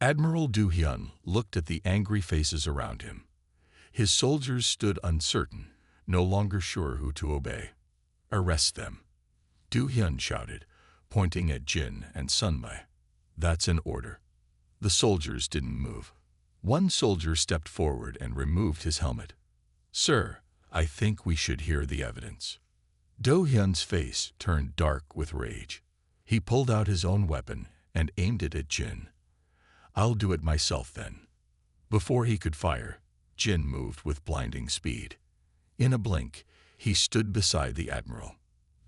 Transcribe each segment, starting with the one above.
Admiral Du Hyun looked at the angry faces around him. His soldiers stood uncertain, no longer sure who to obey. "Arrest them," Du Hyun shouted, pointing at Jin and Sun Mai. "That's an order." The soldiers didn't move. One soldier stepped forward and removed his helmet. "Sir, I think we should hear the evidence." Do Hyun's face turned dark with rage. He pulled out his own weapon and aimed it at Jin. "I'll do it myself then." Before he could fire, Jin moved with blinding speed. In a blink, he stood beside the admiral.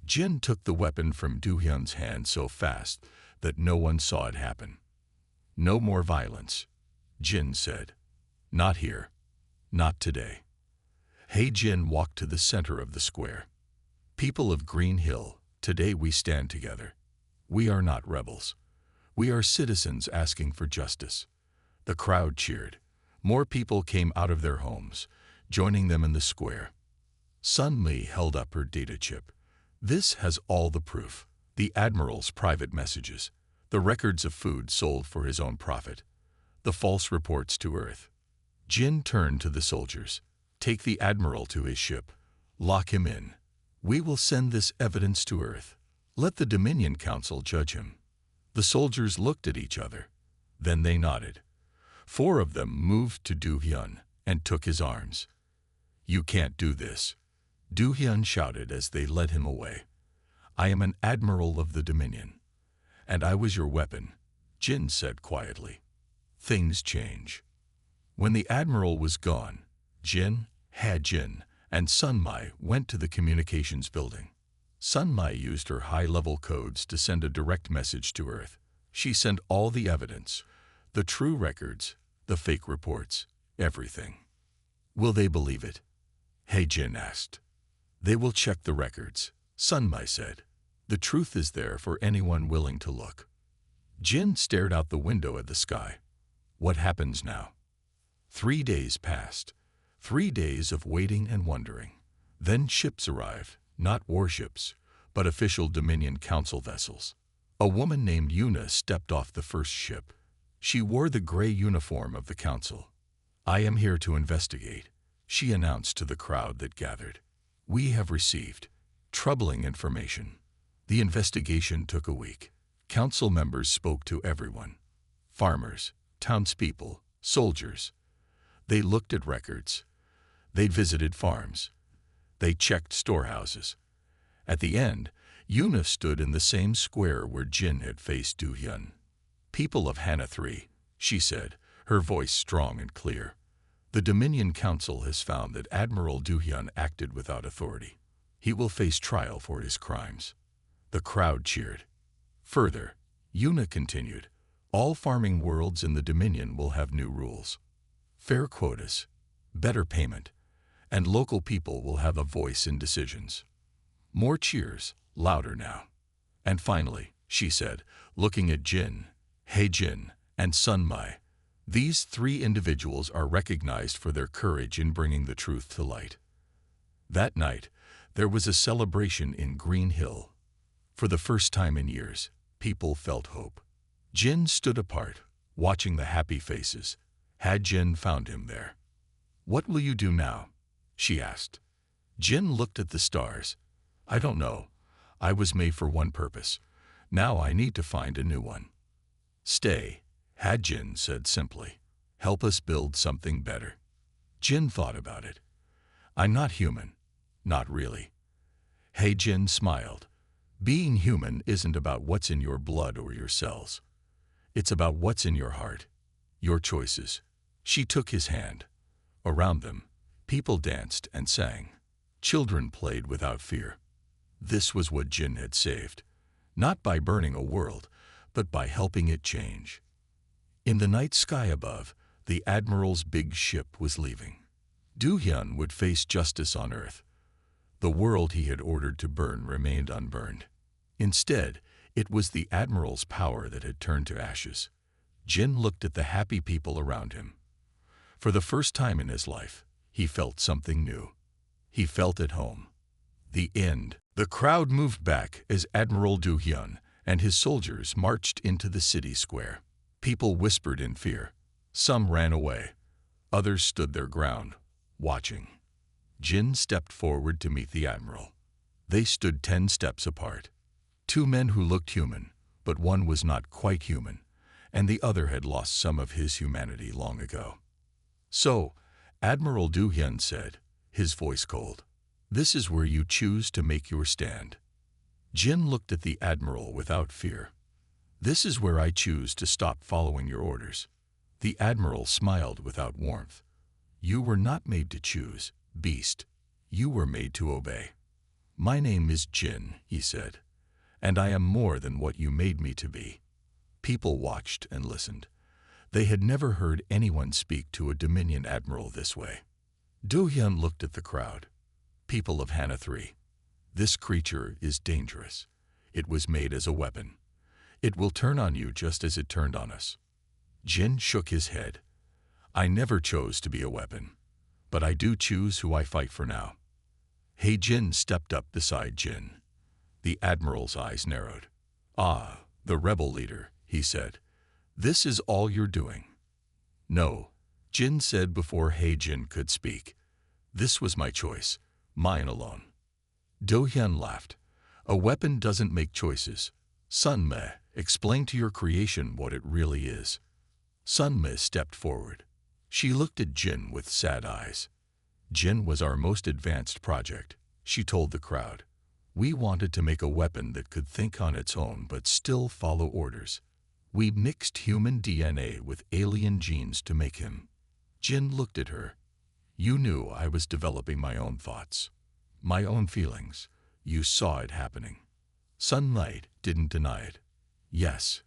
Jin took the weapon from Du Hyun's hand so fast that no one saw it happen. "No more violence," Jin said. "Not here. Not today." Jin walked to the center of the square. "People of Green Hill, today we stand together. We are not rebels. We are citizens asking for justice." The crowd cheered. More people came out of their homes, joining them in the square. Sun Mi held up her data chip. "This has all the proof. The Admiral's private messages, the records of food sold for his own profit, the false reports to Earth." Jin turned to the soldiers. "Take the Admiral to his ship. Lock him in. We will send this evidence to Earth. Let the Dominion Council judge him." The soldiers looked at each other. Then they nodded. 4 of them moved to Du Hyun and took his arms. "You can't do this," Du Hyun shouted as they led him away. "I am an admiral of the Dominion." "And I was your weapon," Jin said quietly. Things change. When the admiral was gone, Jin, Jin, and Sun Mai went to the communications building. Sun Mai used her high-level codes to send a direct message to Earth. She sent all the evidence, the true records, the fake reports, everything. "Will they believe it?" Jin asked. "They will check the records," Sun Mai said. "The truth is there for anyone willing to look." Jin stared out the window at the sky. What happens now? 3 days passed. 3 days of waiting and wondering. Then ships arrived, not warships, but official Dominion Council vessels. A woman named Yuna stepped off the first ship. She wore the gray uniform of the Council. "I am here to investigate," she announced to the crowd that gathered. "We have received troubling information." The investigation took a week. Council members spoke to everyone. Farmers, townspeople, soldiers. They looked at records. They visited farms. They checked storehouses. At the end, Yuna stood in the same square where Jin had faced Du Hyun. "People of Hana 3, she said, her voice strong and clear. "The Dominion Council has found that Admiral Du Hyun acted without authority. He will face trial for his crimes." The crowd cheered. Further, Yuna continued, "All farming worlds in the Dominion will have new rules. Fair quotas, better payment, and local people will have a voice in decisions." More cheers, louder now. "And finally," she said, looking at Jin, Jin, and Sun Mai, "these 3 individuals are recognized for their courage in bringing the truth to light." That night, there was a celebration in Green Hill. For the first time in years, people felt hope. Jin stood apart, watching the happy faces. Jin found him there. "What will you do now?" she asked. Jin looked at the stars. "I don't know. I was made for one purpose. Now I need to find a new one." "Stay," Jin said simply. "Help us build something better." Jin thought about it. "I'm not human. Not really." Jin smiled. "Being human isn't about what's in your blood or your cells. It's about what's in your heart, your choices." She took his hand. Around them, people danced and sang. Children played without fear. This was what Jin had saved, not by burning a world, but by helping it change. In the night sky above, the Admiral's big ship was leaving. Du Hyun would face justice on Earth. The world he had ordered to burn remained unburned. Instead, it was the Admiral's power that had turned to ashes. Jin looked at the happy people around him. For the first time in his life, he felt something new. He felt at home. The end. The crowd moved back as Admiral Du Hyun and his soldiers marched into the city square. People whispered in fear. Some ran away. Others stood their ground, watching. Jin stepped forward to meet the admiral. They stood 10 steps apart. Two men who looked human, but one was not quite human, and the other had lost some of his humanity long ago. "So," Admiral Du Hyun said, his voice cold, "this is where you choose to make your stand." Jin looked at the admiral without fear. "This is where I choose to stop following your orders." The admiral smiled without warmth. "You were not made to choose, beast. You were made to obey." "My name is Jin," he said, "and I am more than what you made me to be." People watched and listened. They had never heard anyone speak to a Dominion admiral this way. Du Hyun looked at the crowd. "People of Hana 3, this creature is dangerous. It was made as a weapon. It will turn on you just as it turned on us." Jin shook his head. "I never chose to be a weapon, but I do choose who I fight for now." Hey Jin stepped up beside Jin. The admiral's eyes narrowed. "Ah, the rebel leader," he said. "This is all you're doing?" "No," Jin said before Hey Jin could speak. "This was my choice, mine alone." Do Hyun laughed. "A weapon doesn't make choices. Sun Me, explain to your creation what it really is." Sun Me stepped forward. She looked at Jin with sad eyes. "Jin was our most advanced project," she told the crowd. "We wanted to make a weapon that could think on its own but still follow orders. We mixed human DNA with alien genes to make him." Jin looked at her. "You knew I was developing my own thoughts, my own feelings. You saw it happening." Sunlight didn't deny it. "Yes,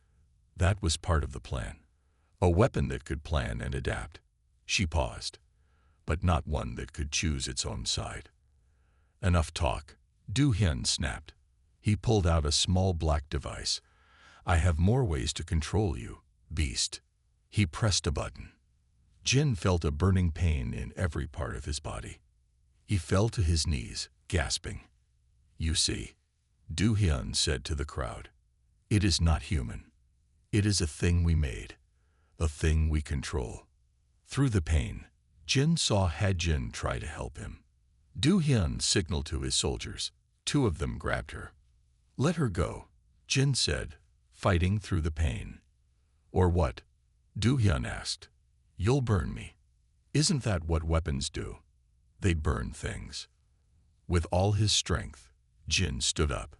that was part of the plan. A weapon that could plan and adapt." She paused, "but not one that could choose its own side." "Enough talk," Du Hyun snapped. He pulled out a small black device. "I have more ways to control you, beast." He pressed a button. Jin felt a burning pain in every part of his body. He fell to his knees, gasping. "You see," Du Hyun said to the crowd, "it is not human. It is a thing we made, a thing we control." Through the pain, Jin saw Ha-jin try to help him. Du Hyun signaled to his soldiers. 2 of them grabbed her. "Let her go," Jin said, fighting through the pain. "Or what?" Du Hyun asked. "You'll burn me. Isn't that what weapons do? They burn things." With all his strength, Jin stood up.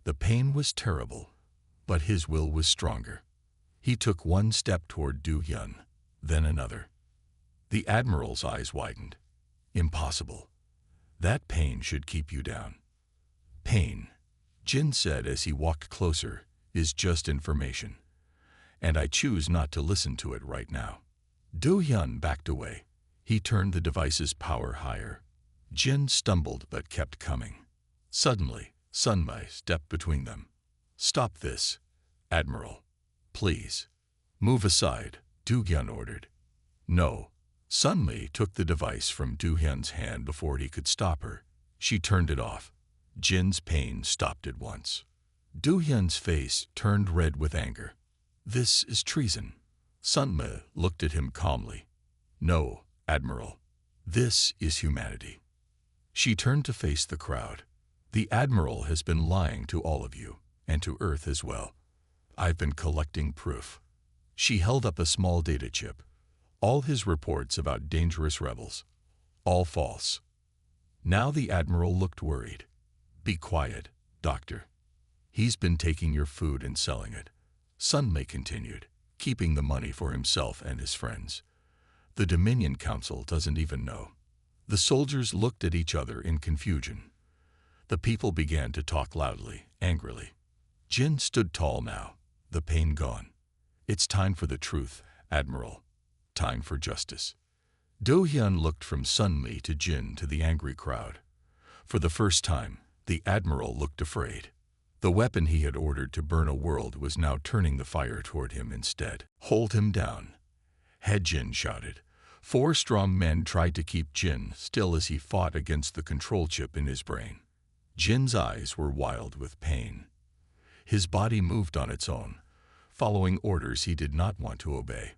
The pain was terrible, but his will was stronger. He took 1 step toward Du Hyun, then another. The admiral's eyes widened. "Impossible. That pain should keep you down." "Pain," Jin said as he walked closer, "is just information. And I choose not to listen to it right now." Du Hyun backed away. He turned the device's power higher. Jin stumbled but kept coming. Suddenly, Sun Me stepped between them. "Stop this, Admiral. Please. Move aside," Du Hyun ordered. "No." Sun Me took the device from Du Hyun's hand before he could stop her. She turned it off. Jin's pain stopped at once. Du Hyun's face turned red with anger. "This is treason." Sun Me looked at him calmly. "No, Admiral. This is humanity." She turned to face the crowd. "The Admiral has been lying to all of you, and to Earth as well. I've been collecting proof." She held up a small data chip. All his reports about dangerous rebels. All false. Now the Admiral looked worried. "Be quiet, Doctor. He's been taking your food and selling it." Sun Me continued, keeping the money for himself and his friends. "The Dominion Council doesn't even know." The soldiers looked at each other in confusion. The people began to talk loudly, angrily. Jin stood tall now, the pain gone. "It's time for the truth, Admiral. Time for justice." Do Hyun looked from Sun Mi to Jin to the angry crowd. For the first time, the Admiral looked afraid. The weapon he had ordered to burn a world was now turning the fire toward him instead. "Hold him down," Jin shouted. 4 strong men tried to keep Jin still as he fought against the control chip in his brain. Jin's eyes were wild with pain. His body moved on its own, following orders he did not want to obey.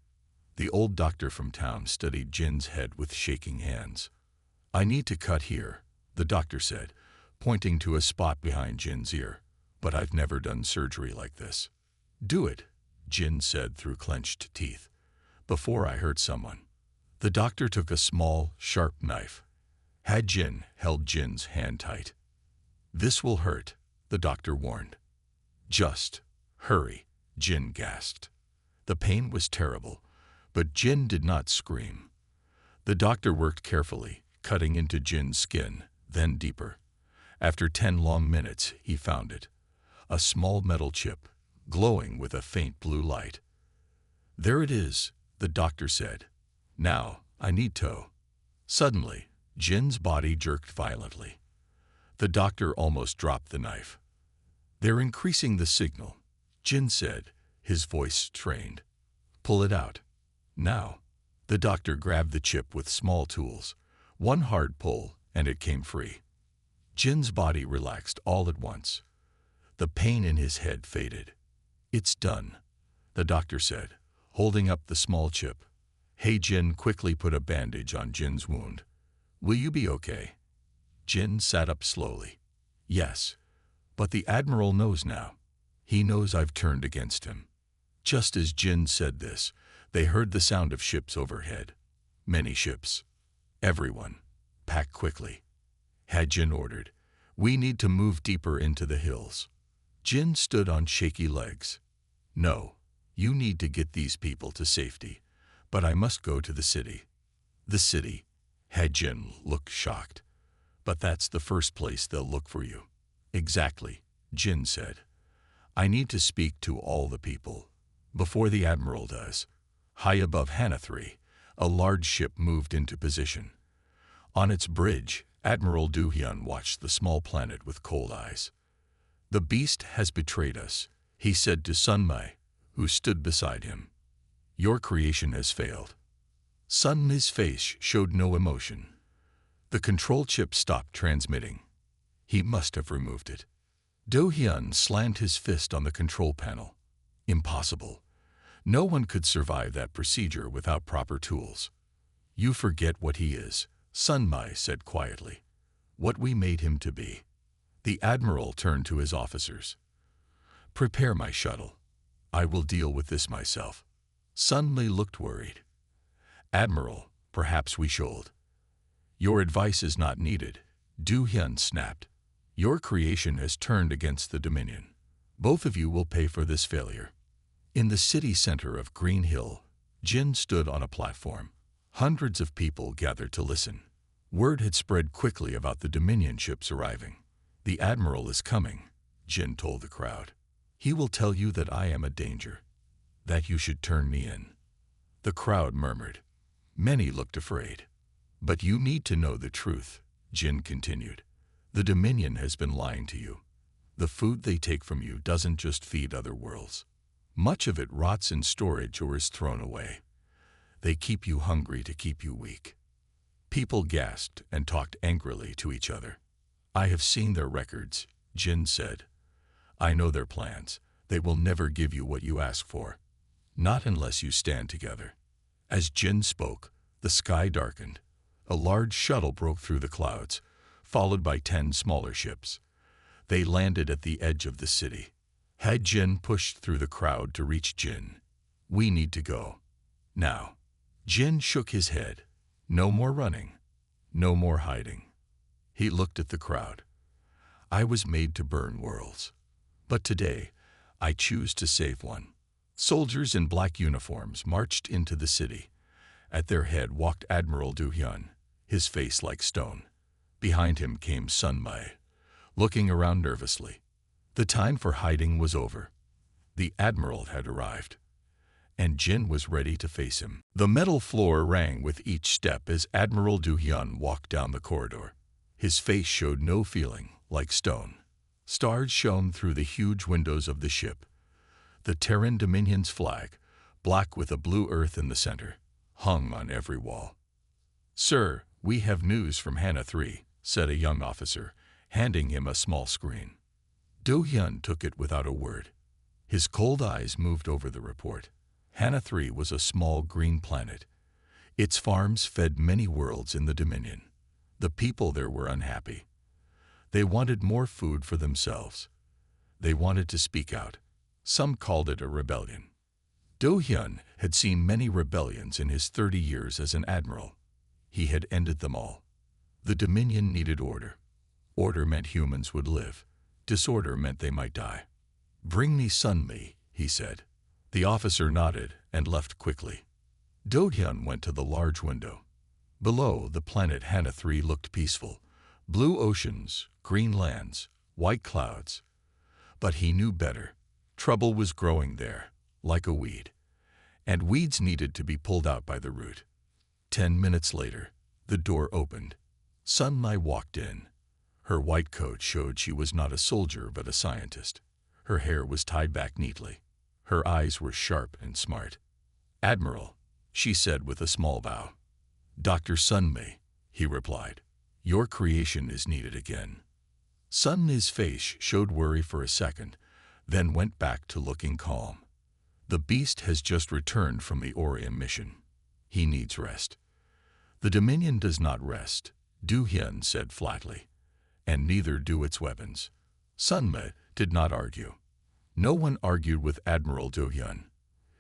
The old doctor from town studied Jin's head with shaking hands. "I need to cut here," the doctor said, pointing to a spot behind Jin's ear. "But I've never done surgery like this." "Do it," Jin said through clenched teeth. "Before I hurt someone." The doctor took a small, sharp knife. Jin held Jin's hand tight. "This will hurt," the doctor warned. "Just hurry," Jin gasped. The pain was terrible, but Jin did not scream. The doctor worked carefully, cutting into Jin's skin, then deeper. After 10 long minutes, he found it. A small metal chip, glowing with a faint blue light. "There it is," the doctor said. "Now, I need to." Suddenly, Jin's body jerked violently. The doctor almost dropped the knife. "They're increasing the signal," Jin said, his voice strained. "Pull it out. Now." The doctor grabbed the chip with small tools. One hard pull, and it came free. Jin's body relaxed all at once. The pain in his head faded. "It's done," the doctor said, holding up the small chip. Jin quickly put a bandage on Jin's wound. "Will you be okay?" Jin sat up slowly. "Yes, but the Admiral knows now. He knows I've turned against him." Just as Jin said this, they heard the sound of ships overhead. Many ships. "Everyone, pack quickly," Jin ordered. "We need to move deeper into the hills." Jin stood on shaky legs. "No, you need to get these people to safety, but I must go to the city." "The city?" Jin looked shocked. "But that's the first place they'll look for you." "Exactly," Jin said. "I need to speak to all the people, before the Admiral does." High above Hana 3, a large ship moved into position. On its bridge, Admiral Do-hyun watched the small planet with cold eyes. "The beast has betrayed us," he said to Sun-mi, who stood beside him. "Your creation has failed." Sun-mi's face showed no emotion. The control chip stopped transmitting. He must have removed it. Do-hyun slammed his fist on the control panel. "Impossible. No one could survive that procedure without proper tools." "You forget what he is," Sun-mi said quietly. "What we made him to be." The Admiral turned to his officers. "Prepare my shuttle. I will deal with this myself." Sun-mi looked worried. "Admiral, perhaps we should." "Your advice is not needed," Do-hyun snapped. "Your creation has turned against the Dominion. Both of you will pay for this failure." In the city center of Green Hill, Jin stood on a platform. Hundreds of people gathered to listen. Word had spread quickly about the Dominion ships arriving. "The Admiral is coming," Jin told the crowd. "He will tell you that I am a danger, that you should turn me in." The crowd murmured. Many looked afraid. "But you need to know the truth," Jin continued. "The Dominion has been lying to you. The food they take from you doesn't just feed other worlds. Much of it rots in storage or is thrown away. They keep you hungry to keep you weak." People gasped and talked angrily to each other. "I have seen their records," Jin said. "I know their plans. They will never give you what you ask for. Not unless you stand together." As Jin spoke, the sky darkened. A large shuttle broke through the clouds, followed by 10 smaller ships. They landed at the edge of the city. Jin pushed through the crowd to reach Jin. "We need to go. Now." Jin shook his head. "No more running. No more hiding." He looked at the crowd. "I was made to burn worlds. But today, I choose to save one." Soldiers in black uniforms marched into the city. At their head walked Admiral Do-hyun, his face like stone. Behind him came Sun-mi, looking around nervously. The time for hiding was over. The Admiral had arrived, and Jin was ready to face him. The metal floor rang with each step as Admiral Do-hyun walked down the corridor. His face showed no feeling, like stone. Stars shone through the huge windows of the ship. The Terran Dominion's flag, black with a blue earth in the center, hung on every wall. "Sir, we have news from Hana 3, said a young officer, handing him a small screen. Do-hyun took it without a word. His cold eyes moved over the report. Hannah 3 was a small green planet. Its farms fed many worlds in the Dominion. The people there were unhappy. They wanted more food for themselves. They wanted to speak out. Some called it a rebellion. Do-hyun had seen many rebellions in his 30 years as an admiral. He had ended them all. The Dominion needed order. Order meant humans would live. Disorder meant they might die. "Bring me Sunmi," he said. The officer nodded and left quickly. Do-hyun went to the large window. Below, the planet Hannah 3 looked peaceful. Blue oceans, green lands, white clouds. But he knew better. Trouble was growing there, like a weed. And weeds needed to be pulled out by the root. 10 minutes later, the door opened. Sunmi walked in. Her white coat showed she was not a soldier but a scientist. Her hair was tied back neatly. Her eyes were sharp and smart. "Admiral," she said with a small bow. "Dr. Sunmi," he replied. "Your creation is needed again." Sunmi's face showed worry for a second, then went back to looking calm. "The beast has just returned from the Orion mission. He needs rest." "The Dominion does not rest," Do-hyun said flatly, "and neither do its weapons." Sunmi did not argue. No one argued with Admiral Do-hyun.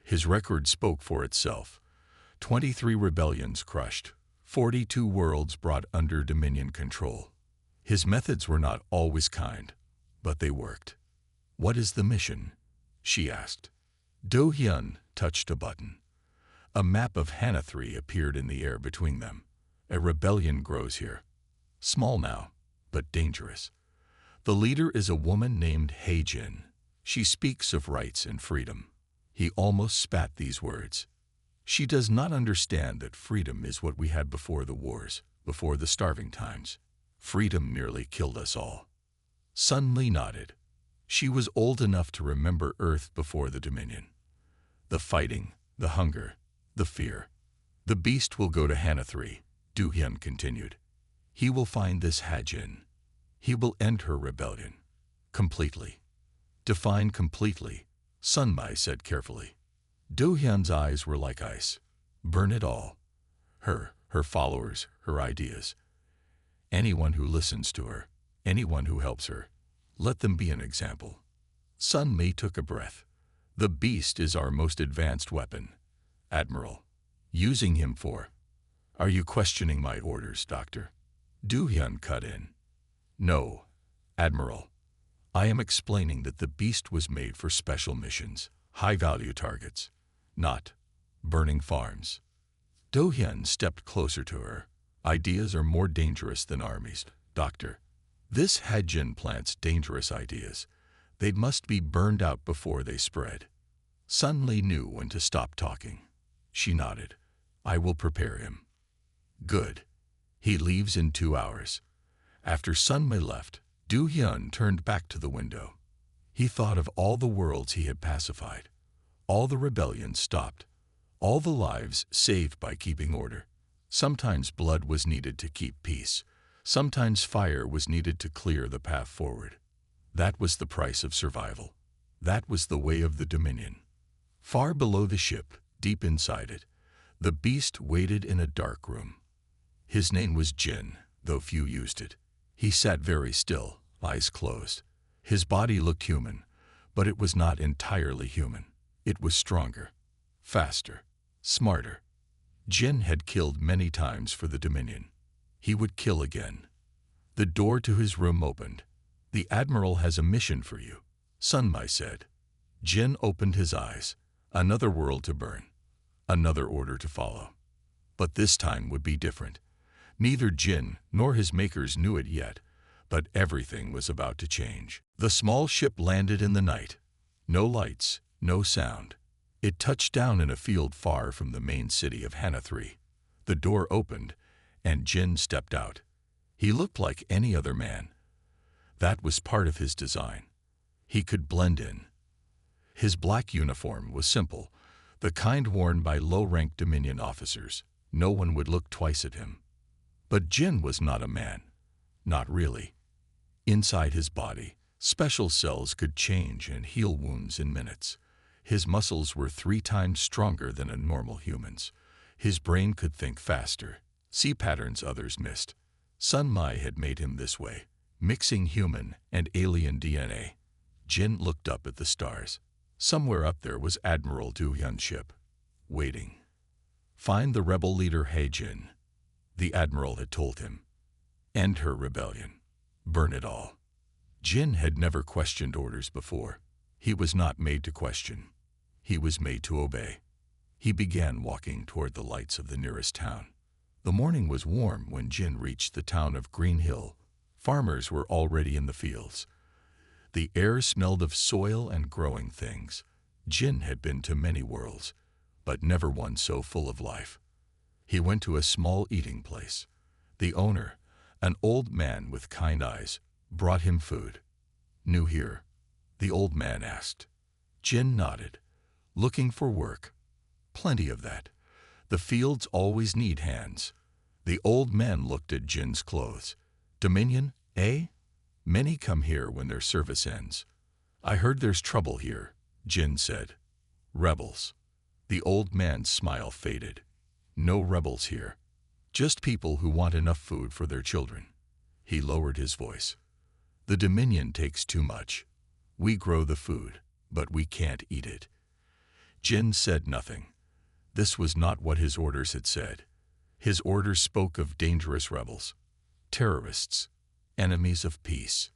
His record spoke for itself. 23 rebellions crushed, 42 worlds brought under Dominion control. His methods were not always kind, but they worked. "What is the mission?" she asked. Do-hyun touched a button. A map of Hannah 3 appeared in the air between them. "A rebellion grows here. Small now, but dangerous. The leader is a woman named Hae-jin. She speaks of rights and freedom." He almost spat these words. "She does not understand that freedom is what we had before the wars, before the starving times. Freedom nearly killed us all." Sunmi nodded. She was old enough to remember Earth before the Dominion. "The fighting, the hunger, the fear. The beast will go to Hannah 3, Do-hyun continued. "He will find this Hae-jin. He will end her rebellion. Completely." "Define completely," Sunmi said carefully. Do-hyun's eyes were like ice. "Burn it all. Her followers, her ideas. Anyone who listens to her, anyone who helps her. Let them be an example." Sunmi took a breath. "The beast is our most advanced weapon, Admiral. Using him for—" "Are you questioning my orders, Doctor?" Do-hyun cut in. "No, Admiral. I am explaining that the beast was made for special missions, high-value targets, not burning farms." Do-hyun stepped closer to her. "Ideas are more dangerous than armies, Doctor. This Hae-jin plants dangerous ideas. They must be burned out before they spread." Sunmi knew when to stop talking. She nodded. "I will prepare him." "Good. He leaves in 2 hours." After Sunmi left, Do-hyun turned back to the window. He thought of all the worlds he had pacified, all the rebellions stopped, all the lives saved by keeping order. Sometimes blood was needed to keep peace. Sometimes fire was needed to clear the path forward. That was the price of survival. That was the way of the Dominion. Far below the ship, deep inside it, the beast waited in a dark room. His name was Jin, though few used it. He sat very still, eyes closed. His body looked human, but it was not entirely human. It was stronger, faster, smarter. Jin had killed many times for the Dominion. He would kill again. The door to his room opened. "The Admiral has a mission for you," Sunmi said. Jin opened his eyes. Another world to burn. Another order to follow. But this time would be different. Neither Jin nor his makers knew it yet, but everything was about to change. The small ship landed in the night. No lights, no sound. It touched down in a field far from the main city of Hannah 3. The door opened, and Jin stepped out. He looked like any other man. That was part of his design. He could blend in. His black uniform was simple, the kind worn by low-ranked Dominion officers. No one would look twice at him. But Jin was not a man. Not really. Inside his body, Special cells could change and heal wounds in minutes. His muscles were 3 times stronger than a normal human's. His brain could think faster, see patterns others missed. Sun Mai had made him this way, mixing human and alien DNA. Jin looked up at the stars. Somewhere up there was Admiral Du Hyun's ship, waiting. Find the rebel leader He Jin, the admiral had told him. End her rebellion. Burn it all. Jin had never questioned orders before. He was not made to question. He was made to obey. He began walking toward the lights of the nearest town. The morning was warm when Jin reached the town of Green Hill. Farmers were already in the fields. The air smelled of soil and growing things. Jin had been to many worlds, but never one so full of life. He went to a small eating place. The owner, an old man with kind eyes, brought him food. New here? The old man asked. Jin nodded. Looking for work. Plenty of that. The fields always need hands. The old man looked at Jin's clothes. Dominion, eh? Many come here when their service ends. I heard there's trouble here, Jin said. Rebels. The old man's smile faded. No rebels here. Just people who want enough food for their children. He lowered his voice. The Dominion takes too much. We grow the food, but we can't eat it. Jin said nothing. This was not what his orders had said. His orders spoke of dangerous rebels, terrorists, enemies of peace.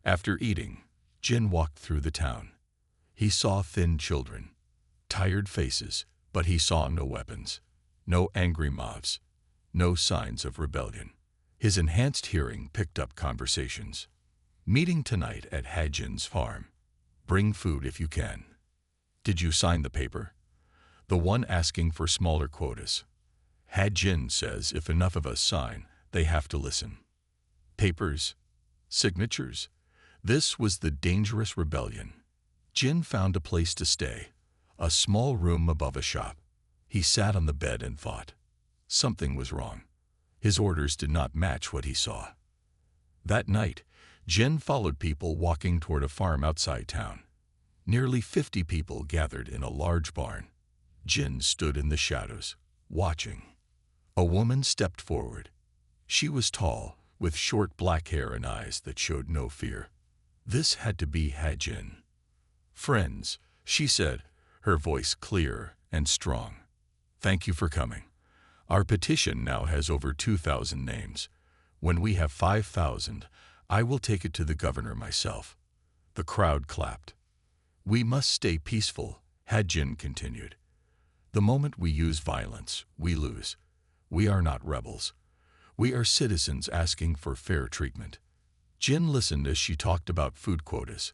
After eating, Jin walked through the town. He saw thin children, tired faces, but he saw no weapons, no angry mobs, no signs of rebellion. His enhanced hearing picked up conversations. Meeting tonight at Hajin's farm. Bring food if you can. Did you sign the paper? The one asking for smaller quotas. Hajin says if enough of us sign, they have to listen. Papers? Signatures? This was the dangerous rebellion. Jin found a place to stay, a small room above a shop. He sat on the bed and thought. Something was wrong. His orders did not match what he saw. That night, Jin followed people walking toward a farm outside town. Nearly 50 people gathered in a large barn. Jin stood in the shadows, watching. A woman stepped forward. She was tall, with short black hair and eyes that showed no fear. This had to be Hajin. Friends, she said, her voice clear and strong. Thank you for coming. Our petition now has over 2,000 names. When we have 5,000, I will take it to the governor myself. The crowd clapped. We must stay peaceful, Hajin continued. The moment we use violence, we lose. We are not rebels. We are citizens asking for fair treatment. Jin listened as she talked about food quotas,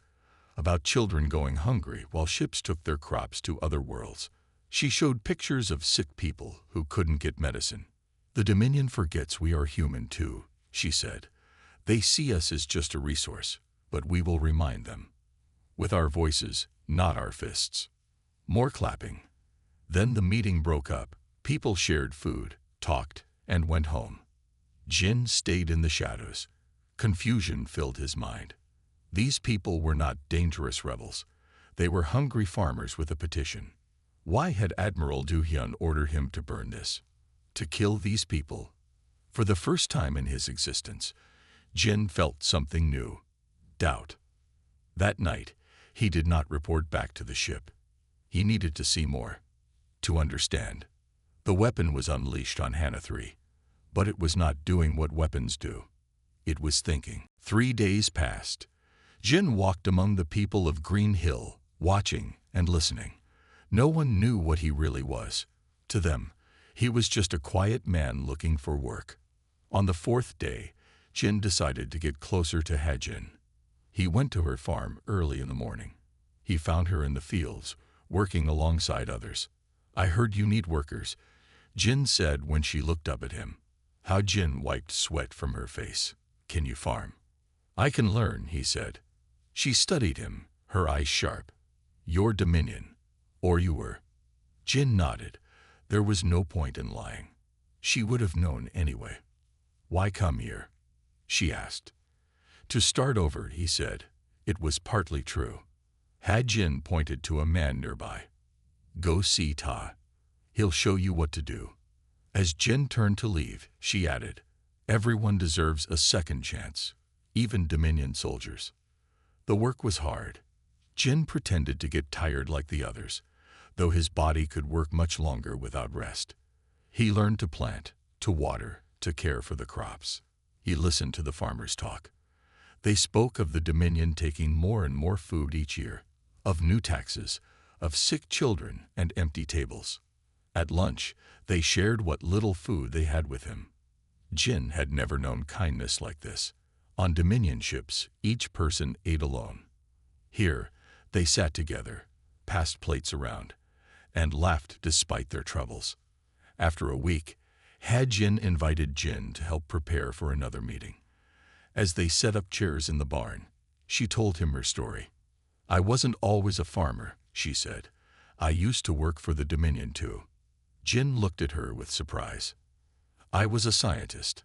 about children going hungry while ships took their crops to other worlds. She showed pictures of sick people who couldn't get medicine. The Dominion forgets we are human too, she said. They see us as just a resource, but we will remind them. With our voices, not our fists. More clapping. Then the meeting broke up. People shared food, talked, and went home. Jin stayed in the shadows. Confusion filled his mind. These people were not dangerous rebels. They were hungry farmers with a petition. Why had Admiral Du Hyun ordered him to burn this? To kill these people? For the first time in his existence, Jin felt something new. Doubt. That night, he did not report back to the ship. He needed to see more. To understand. The weapon was unleashed on Hannah 3. But it was not doing what weapons do. It was thinking. 3 days passed. Jin walked among the people of Green Hill, watching and listening. No one knew what he really was. To them, he was just a quiet man looking for work. On the 4th day, Jin decided to get closer to Hajin. He went to her farm early in the morning. He found her in the fields, working alongside others. I heard you need workers, Jin said when she looked up at him. Hajin wiped sweat from her face. Can you farm? I can learn, he said. She studied him, her eyes sharp. Your Dominion. Or you were. Jin nodded. There was no point in lying. She would have known anyway. Why come here? She asked. To start over, he said. It was partly true. Jin pointed to a man nearby. Go see Ta. He'll show you what to do. As Jin turned to leave, she added, everyone deserves a second chance, even Dominion soldiers. The work was hard. Jin pretended to get tired like the others, though his body could work much longer without rest. He learned to plant, to water, to care for the crops. He listened to the farmers talk. They spoke of the Dominion taking more and more food each year, of new taxes, of sick children and empty tables. At lunch, they shared what little food they had with him. Jin had never known kindness like this. On Dominion ships, each person ate alone. Here, they sat together, passed plates around, and laughed despite their troubles. After a week, Jin invited Jin to help prepare for another meeting. As they set up chairs in the barn, she told him her story. I wasn't always a farmer, she said. I used to work for the Dominion too. Jin looked at her with surprise. I was a scientist.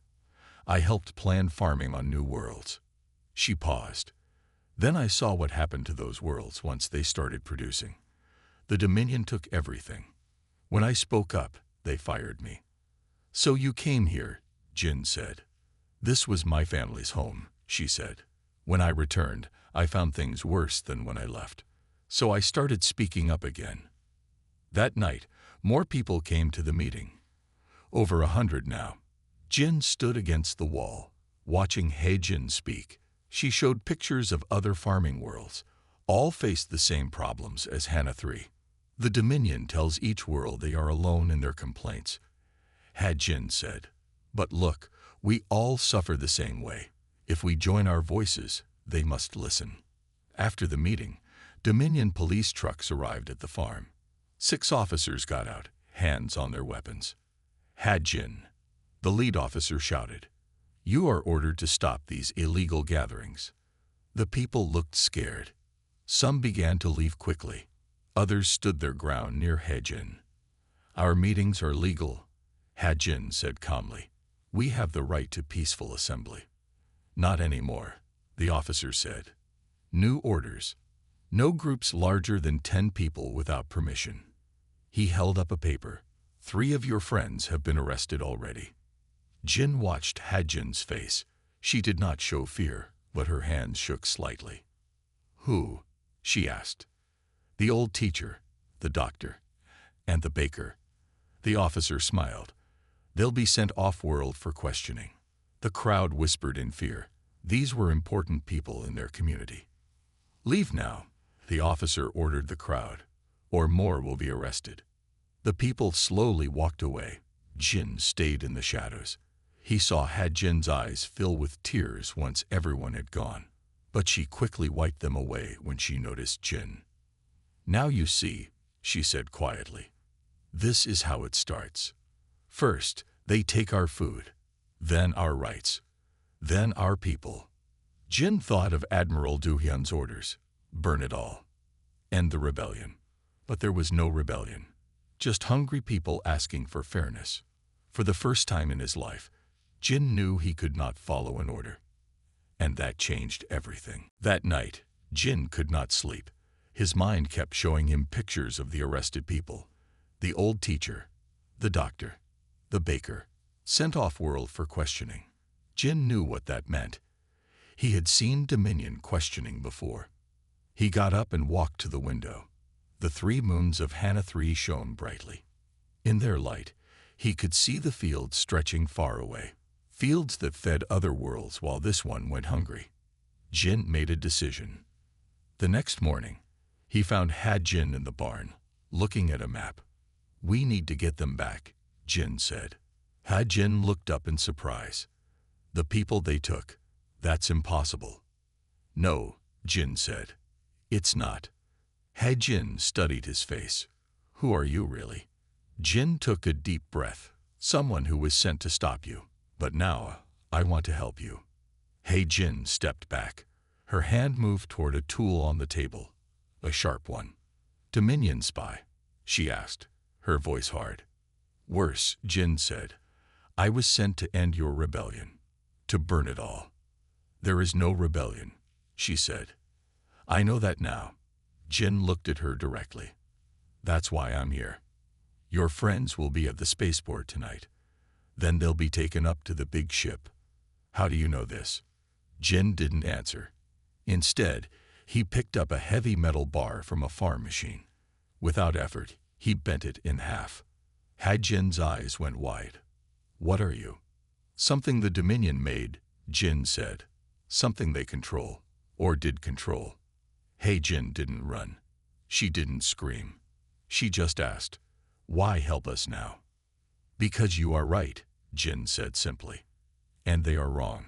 I helped plan farming on new worlds. She paused. Then I saw what happened to those worlds once they started producing. The Dominion took everything. When I spoke up, they fired me. So you came here, Jin said. This was my family's home, she said. When I returned, I found things worse than when I left. So I started speaking up again. That night, more people came to the meeting. Over 100 now. Jin stood against the wall, watching Jin speak. She showed pictures of other farming worlds. All faced the same problems as Hannah 3. The Dominion tells each world they are alone in their complaints. Jin said, but look, we all suffer the same way. If we join our voices, they must listen. After the meeting, Dominion police trucks arrived at the farm. 6 officers got out, hands on their weapons. Jin, the lead officer, shouted, you are ordered to stop these illegal gatherings. The people looked scared. Some began to leave quickly. Others stood their ground near Jin. Our meetings are legal, Jin said calmly. We have the right to peaceful assembly. Not anymore, the officer said. New orders. No groups larger than 10 people without permission. He held up a paper. 3 of your friends have been arrested already. Jin watched Jin's face. She did not show fear, but her hands shook slightly. Who? She asked. The old teacher, the doctor, and the baker. The officer smiled. They'll be sent off-world for questioning. The crowd whispered in fear. These were important people in their community. Leave now, the officer ordered the crowd, or more will be arrested. The people slowly walked away. Jin stayed in the shadows. He saw Jin's eyes fill with tears once everyone had gone, but she quickly wiped them away when she noticed Jin. Now you see, she said quietly. This is how it starts. First, they take our food, then our rights, then our people. Jin thought of Admiral Do-hyun's orders. Burn it all. End the rebellion. But there was no rebellion. Just hungry people asking for fairness. For the first time in his life, Jin knew he could not follow an order. And that changed everything. That night, Jin could not sleep. His mind kept showing him pictures of the arrested people. The old teacher, the doctor, the baker, sent off-world for questioning. Jin knew what that meant. He had seen Dominion questioning before. He got up and walked to the window. The 3 moons of Hannah 3 shone brightly. In their light, he could see the fields stretching far away. Fields that fed other worlds while this one went hungry. Jin made a decision. The next morning, he found Jin in the barn, looking at a map. We need to get them back, Jin said. Jin looked up in surprise. The people they took, that's impossible. No, Jin said. It's not. Jin studied his face. Who are you really? Jin took a deep breath. Someone who was sent to stop you. But now, I want to help you. Jin stepped back. Her hand moved toward a tool on the table. A sharp one. Dominion spy, she asked, her voice hard. Worse, Jin said. I was sent to end your rebellion. To burn it all. There is no rebellion, she said. I know that now. Jin looked at her directly. That's why I'm here. Your friends will be at the spaceport tonight. Then they'll be taken up to the big ship. How do you know this? Jin didn't answer. Instead, he picked up a heavy metal bar from a farm machine. Without effort, he bent it in half. Jin's eyes went wide. What are you? Something the Dominion made, Jin said. Something they control, or did control. Jin didn't run. She didn't scream. She just asked, why help us now? Because you are right, Jin said simply. And they are wrong.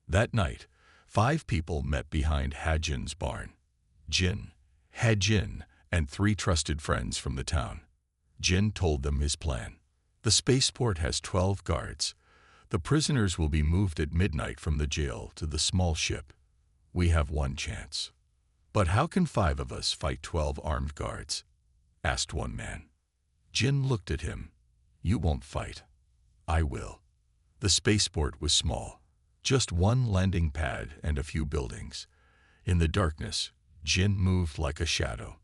That night, 5 people met behind Jin's barn. Jin, Jin, and 3 trusted friends from the town. Jin told them his plan. The spaceport has 12 guards. The prisoners will be moved at midnight from the jail to the small ship. We have one chance. But how can 5 of us fight 12 armed guards? Asked one man. Jin looked at him. You won't fight. I will. The spaceport was small. Just one landing pad and a few buildings. In the darkness, Jin moved like a shadow.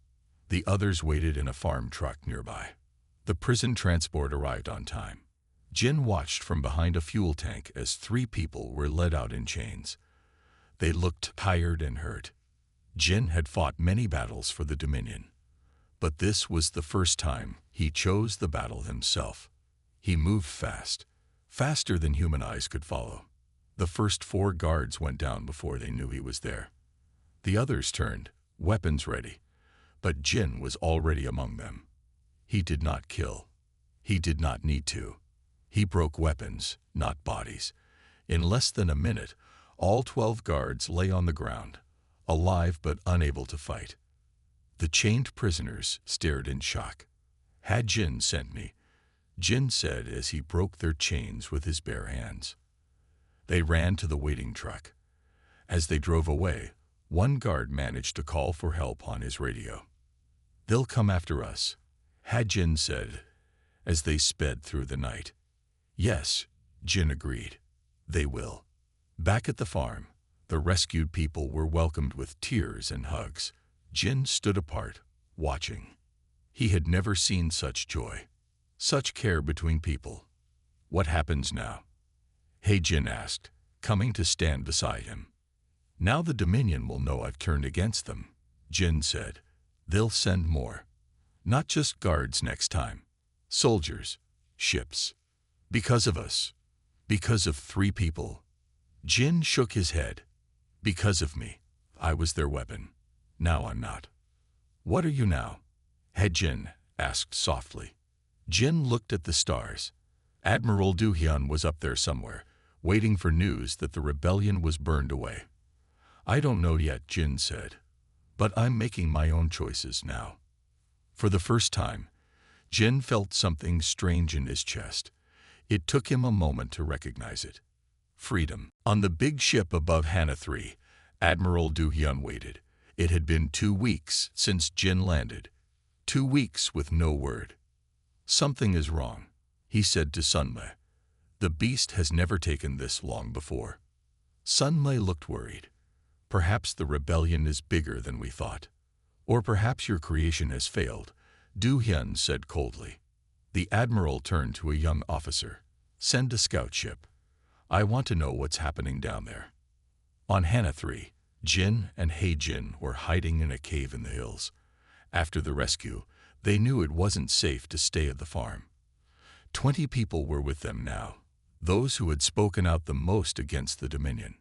The others waited in a farm truck nearby. The prison transport arrived on time. Jin watched from behind a fuel tank as 3 people were led out in chains. They looked tired and hurt. Jin had fought many battles for the Dominion. But this was the first time he chose the battle himself. He moved fast, faster than human eyes could follow. The first 4 guards went down before they knew he was there. The others turned, weapons ready, but Jin was already among them. He did not kill. He did not need to. He broke weapons, not bodies. In less than a minute, all 12 guards lay on the ground, alive but unable to fight. The chained prisoners stared in shock. Jin sent me, Jin said as he broke their chains with his bare hands. They ran to the waiting truck. As they drove away, one guard managed to call for help on his radio. They'll come after us, Jin said as they sped through the night. Yes, Jin agreed. They will. Back at the farm, the rescued people were welcomed with tears and hugs. Jin stood apart, watching. He had never seen such joy, such care between people. What happens now? Jin asked, coming to stand beside him. Now the Dominion will know I've turned against them, Jin said. They'll send more. Not just guards next time. Soldiers, ships. Because of us. Because of 3 people. Jin shook his head. Because of me. I was their weapon. Now I'm not. What are you now? Jin asked softly. Jin looked at the stars. Admiral Do-hyun was up there somewhere, waiting for news that the rebellion was burned away. I don't know yet, Jin said. But I'm making my own choices now. For the first time, Jin felt something strange in his chest. It took him a moment to recognize it. Freedom. On the big ship above Hana 3, Admiral Do-hyun waited. It had been 2 weeks since Jin landed. 2 weeks with no word. Something is wrong, he said to Sunmei. The beast has never taken this long before. Sunmei looked worried. Perhaps the rebellion is bigger than we thought. Or perhaps your creation has failed, Do-hyun said coldly. The admiral turned to a young officer. Send a scout ship. I want to know what's happening down there. On Hana 3, Jin and Jin were hiding in a cave in the hills. After the rescue, they knew it wasn't safe to stay at the farm. 20 people were with them now, those who had spoken out the most against the Dominion.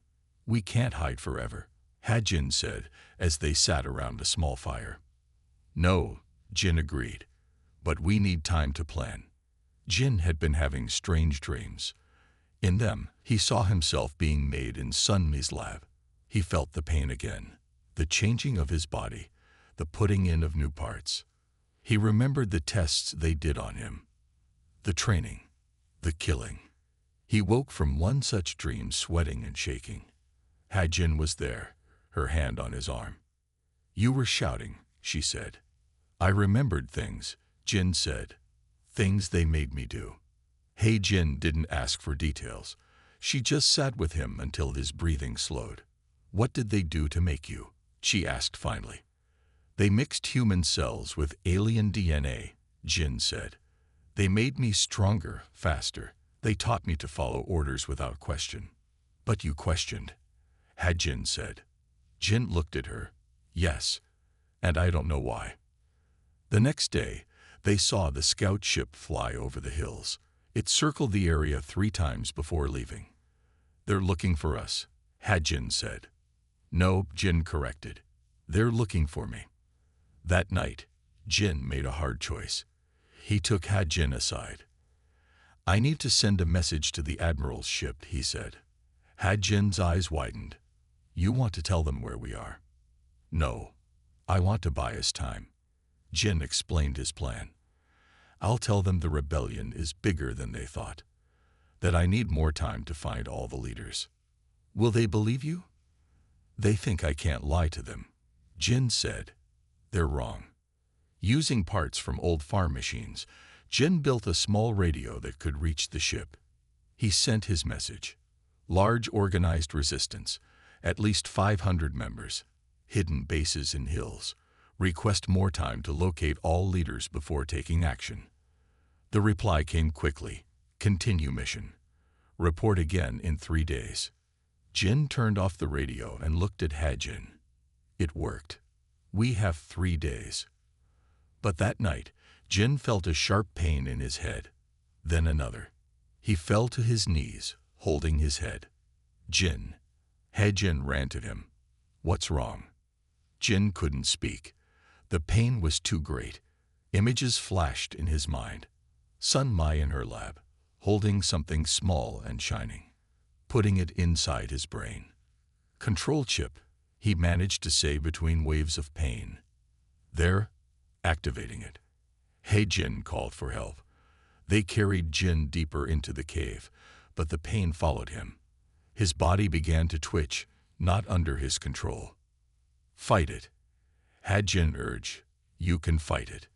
We can't hide forever, Jin said as they sat around a small fire. No, Jin agreed, but we need time to plan. Jin had been having strange dreams. In them, he saw himself being made in Sunmi's lab. He felt the pain again, the changing of his body, the putting in of new parts. He remembered the tests they did on him, the training, the killing. He woke from one such dream sweating and shaking. Jin was there, her hand on his arm. You were shouting, she said. I remembered things, Jin said. Things they made me do. Jin didn't ask for details. She just sat with him until his breathing slowed. What did they do to make you? she asked finally. They mixed human cells with alien DNA, Jin said. They made me stronger, faster. They taught me to follow orders without question. But you questioned, Jin said. Jin looked at her. Yes, and I don't know why. The next day, they saw the scout ship fly over the hills. It circled the area 3 times before leaving. They're looking for us, Jin said. No, Jin corrected. They're looking for me. That night, Jin made a hard choice. He took Jin aside. I need to send a message to the Admiral's ship, he said. Jin's eyes widened. You want to tell them where we are? No, I want to buy us time. Jin explained his plan. I'll tell them the rebellion is bigger than they thought, that I need more time to find all the leaders. Will they believe you? They think I can't lie to them. Jin said. They're wrong. Using parts from old farm machines, Jin built a small radio that could reach the ship. He sent his message. Large organized resistance, at least 500 members, hidden bases in hills. Request more time to locate all leaders before taking action. The reply came quickly. Continue mission. Report again in 3 days. Jin turned off the radio and looked at Jin. It worked. We have 3 days. But that night, Jin felt a sharp pain in his head. Then another. He fell to his knees, holding his head. Jin. Jin ran to him. What's wrong? Jin couldn't speak. The pain was too great. Images flashed in his mind. Sun Mai in her lab, holding something small and shining, putting it inside his brain. Control chip, he managed to say between waves of pain. There, activating it. Jin called for help. They carried Jin deeper into the cave, but the pain followed him. His body began to twitch, not under his control. Fight it. Jin urged. You can fight it.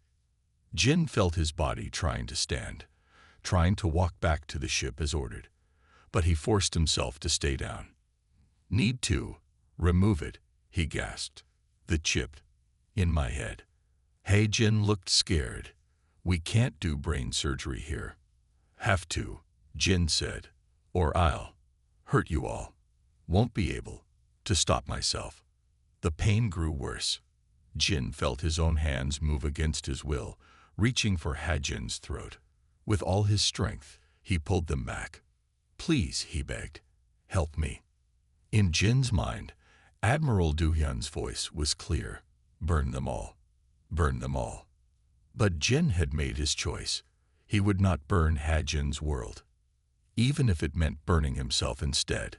Jin felt his body trying to stand, trying to walk back to the ship as ordered, but he forced himself to stay down. Need to remove it, he gasped. The chip. In my head. Jin looked scared. We can't do brain surgery here. Have to, Jin said, or I'll hurt you all. Won't be able to stop myself. The pain grew worse. Jin felt his own hands move against his will, reaching for Jin's throat. With all his strength, he pulled them back. Please, he begged. Help me. In Jin's mind, Admiral Du-hyun's voice was clear. Burn them all. Burn them all. But Jin had made his choice. He would not burn Jin's world, even if it meant burning himself instead.